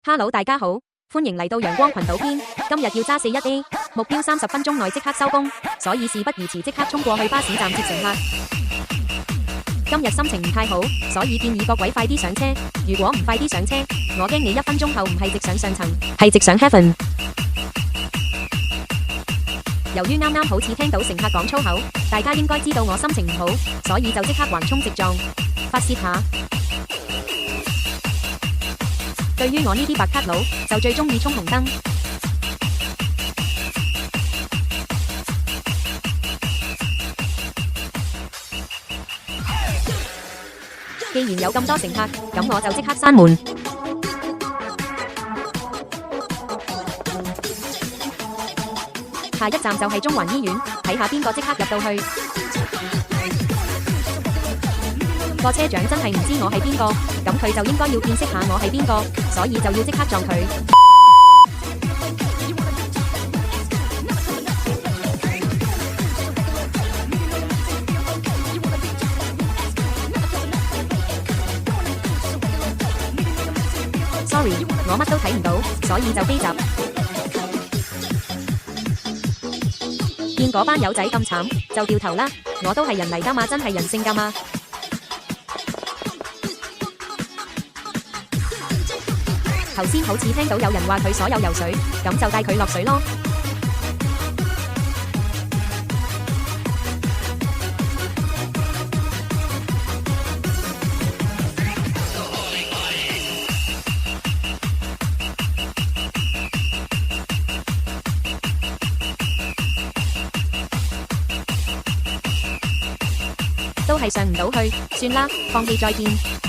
Hello，大家好，歡迎嚟到陽光群島篇。今日要揸41A，目標30分鐘內即刻收工，所以事不宜遲，即刻衝過去巴士站接乘客。今日心情唔太好，所以建議各位快啲上車。如果唔快啲上車，我驚你1分鐘後唔係直上上層，係直上 Heaven。由於啱啱好似聽到乘客講粗口，大家應該知道我心情唔好，所以就即刻橫衝直撞，發洩下。對於我呢啲白卡佬，就最中意衝紅燈。既然有咁多乘客，咁我就即刻閂門。下一站就係中環醫院，睇下邊個即刻入到去。個車長真係唔知我係邊個，咁佢就應該要見識下我係邊個，所以就要即刻撞佢。Sorry， 我乜都睇唔到，所以就飛閘。見嗰班友仔咁慘，就掉頭啦。我都係人嚟㗎嘛，真係人性㗎嘛。頭先好似聽到有人話佢所有游水，咁就帶佢落水咯。都係上唔到去，算啦，放棄再見。